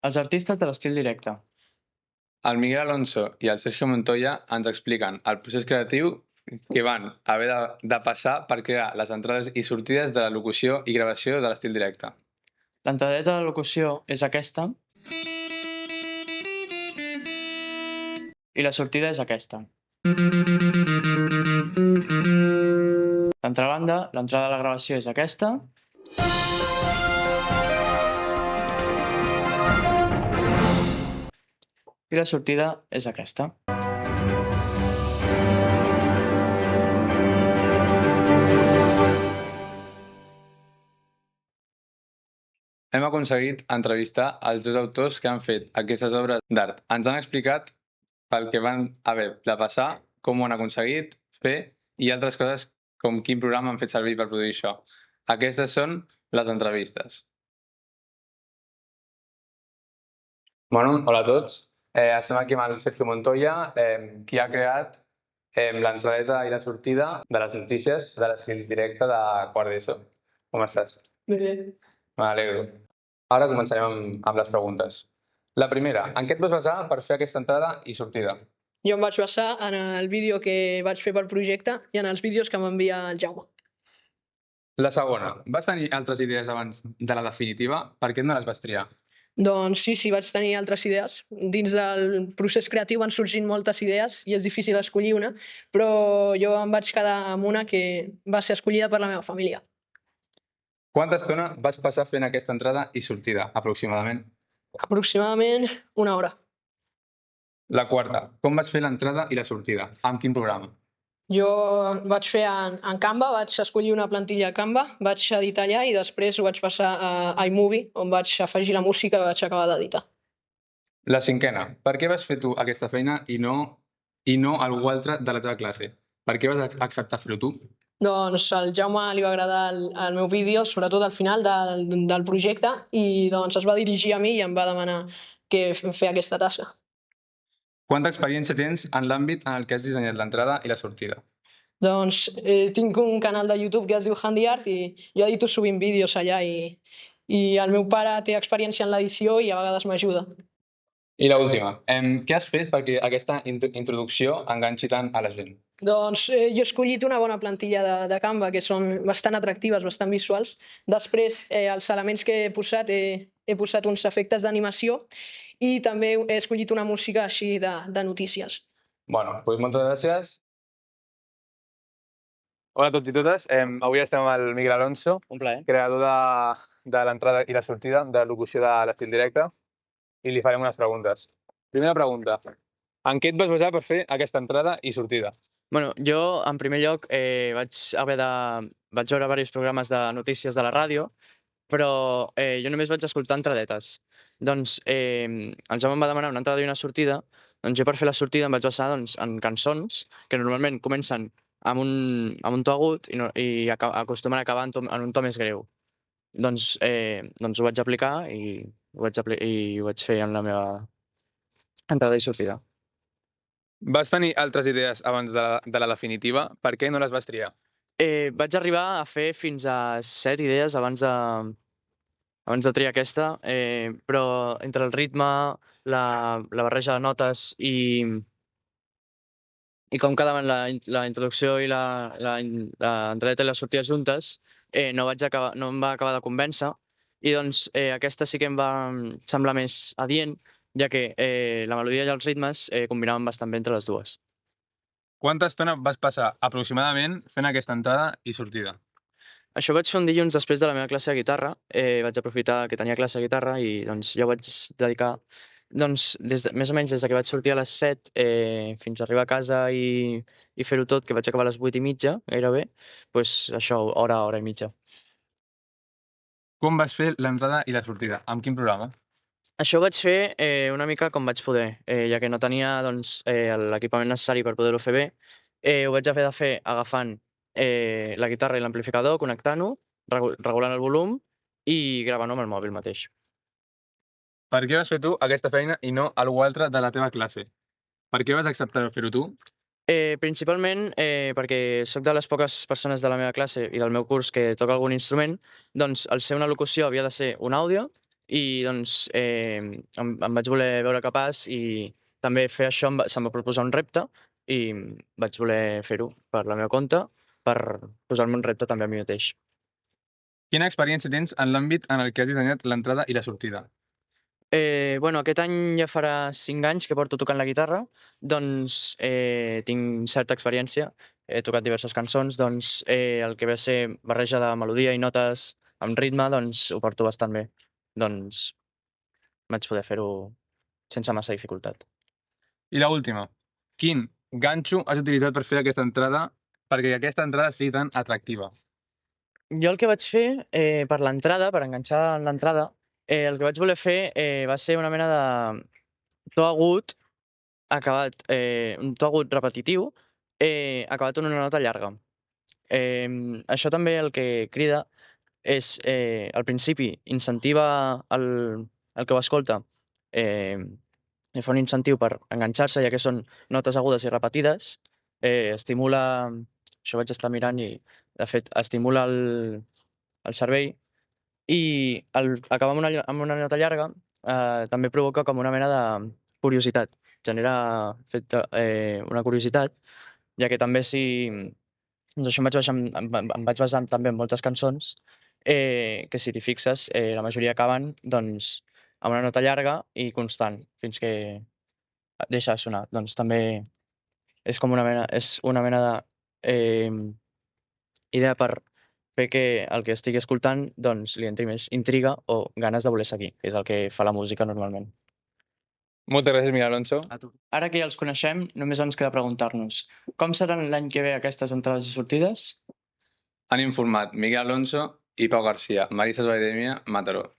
Els artistes de l'estil directe. El Miguel Alonso i el Sergio Montoya ens expliquen el procés creatiu que van haver de passar per crear les entrades i sortides de la locució i gravació de l'estil directe. L'entradeta de locució és aquesta i la sortida és aquesta. D'altra banda, l'entrada de la gravació és aquesta i la sortida és aquesta. Hem aconseguit entrevistar els dos autors que han fet aquestes obres d'art. Ens han explicat pel que van haver de passar, com ho han aconseguit fer i altres coses com quin programa han fet servir per produir això. Aquestes són les entrevistes. Bueno, hola a tots. Estem aquí amb el Sergio Montoya, qui ha creat l'entradeta i la sortida de les notícies de l'estil directe de quart d'ESO. Com estàs? Bé. M'alegro. Ara començarem amb les preguntes. La primera, en què et vas basar per fer aquesta entrada i sortida? Jo em vaig basar en el vídeo que vaig fer per projecte i en els vídeos que m'envia el Jaume. La segona, vas tenir altres idees abans de la definitiva? Per què no les vas triar? Doncs sí, vaig tenir altres idees. Dins del procés creatiu van sorgint moltes idees i és difícil escollir una, però jo em vaig quedar amb una que va ser escollida per la meva família. Quanta estona vas passar fent aquesta entrada i sortida, aproximadament? Aproximadament una hora. La quarta, com vas fer l'entrada i la sortida? Amb quin programa? Jo vaig fer en Canva, vaig escollir una plantilla a Canva, vaig editar allà i després ho vaig passar a iMovie, on vaig afegir la música que vaig acabar d'editar. La cinquena, per què vas fer tu aquesta feina i no algú altre de la teva classe? Per què vas acceptar fer-ho tu? Doncs al Jaume li va agradar el meu vídeo, sobretot al final del projecte, i doncs es va dirigir a mi i em va demanar que fer aquesta tasca. Quanta experiència tens en l'àmbit en el que has dissenyat l'entrada i la sortida? Doncs tinc un canal de YouTube que es diu Handy Art i jo edito sovint vídeos allà i el meu pare té experiència en l'edició i a vegades m'ajuda. I l'última, què has fet perquè aquesta introducció enganxi tant a la gent? Doncs jo he escollit una bona plantilla de Canva que són bastant atractives, bastant visuals. Després, els elements que he posat uns efectes d'animació i també he escollit una música així de notícies. Bueno, doncs moltes gràcies. Hola a tots i totes. Avui estem amb el Miguel Alonso, Un plaer. creador de l'entrada i la sortida de la locució de l'estil directe, i li farem unes preguntes. Primera pregunta. En què et vas basar per fer aquesta entrada i sortida? Bueno, jo, en primer lloc, vaig veure diversos programes de notícies de la ràdio, però jo només vaig escoltar entradetes. Doncs el Jaume em va demanar una entrada i una sortida, doncs jo per fer la sortida em vaig basar en cançons que normalment comencen amb un to agut i acostumen a acabar en un to més greu. Doncs ho vaig aplicar i ho vaig fer en la meva entrada i sortida. Vas tenir altres idees abans de la definitiva? Per què no les vas triar? Vaig arribar a fer fins a 7 idees abans de triar aquesta, però entre el ritme, la barreja de notes i com quedaven la introducció i l'entradeta i la sortida juntes, no em va acabar de convèncer, i doncs aquesta sí que em va semblar més adient, ja que la melodia i els ritmes combinaven bastant bé entre les dues. Quanta estona vas passar aproximadament fent aquesta entrada i sortida? Això ho vaig fer un dilluns després de la meva classe de guitarra. Vaig aprofitar que tenia classe de guitarra i doncs ja ho vaig dedicar més o menys des que vaig sortir a les 7 fins a arribar a casa i fer-ho tot, que vaig acabar a les 8:30, gairebé, doncs això, hora i mitja. Com vas fer l'entrada i la sortida? Amb quin programa? Això ho vaig fer una mica com vaig poder, ja que no tenia l'equipament necessari per poder-ho fer bé. Ho vaig haver de fer agafant la guitarra i l'amplificador, connectant-ho, regulant el volum i gravant-ho amb el mòbil mateix. Per què vas fer tu aquesta feina i no algú altre de la teva classe? Per què vas acceptar fer-ho tu? Principalment perquè sóc de les poques persones de la meva classe i del meu curs que toca algun instrument, doncs al ser una locució havia de ser un àudio i doncs em vaig voler veure capaç i també fer això se'm va proposar un repte i vaig voler fer-ho per la meva compte, per posar-me un repte també a mi mateix. Quina experiència tens en l'àmbit en el que has dissenyat l'entrada i la sortida? Bueno, aquest any ja farà 5 anys que porto tocant la guitarra, doncs tinc certa experiència, he tocat diverses cançons, doncs el que ve a ser barreja de melodia i notes amb ritme, doncs ho porto bastant bé. Doncs vaig poder fer-ho sense massa dificultat. I la última, quin ganxo has utilitzat per fer aquesta entrada perquè aquesta entrada sigui tan atractiva? Jo el que vaig fer per l'entrada, per enganxar en l'entrada, el que vaig voler fer va ser una mena de to agut acabat, un to agut repetitiu, acabat en una nota llarga. Això també el que crida és, al principi, incentiva el que ho escolta, li fa un incentiu per enganxar-se, ja que són notes agudes i repetides, estimula, això vaig estar mirant i, de fet, estimula el cervell i acabar amb una nota llarga també provoca com una mena de curiositat, genera una curiositat, ja que també si... Doncs això em vaig basar també en moltes cançons que si t'hi fixes la majoria acaben doncs amb una nota llarga i constant fins que deixa de sonar. Doncs també és com una mena de idea per fer que el que estigui escoltant doncs li entri més intriga o ganes de voler seguir, que és el que fa la música normalment. Moltes gràcies, Miguel Alonso. Ara que ja els coneixem, només ens queda preguntar-nos com seran l'any que ve aquestes entrades i sortides? Han informat Miguel Alonso i Pau Garcia, Maristes Baidèmia, Mataró.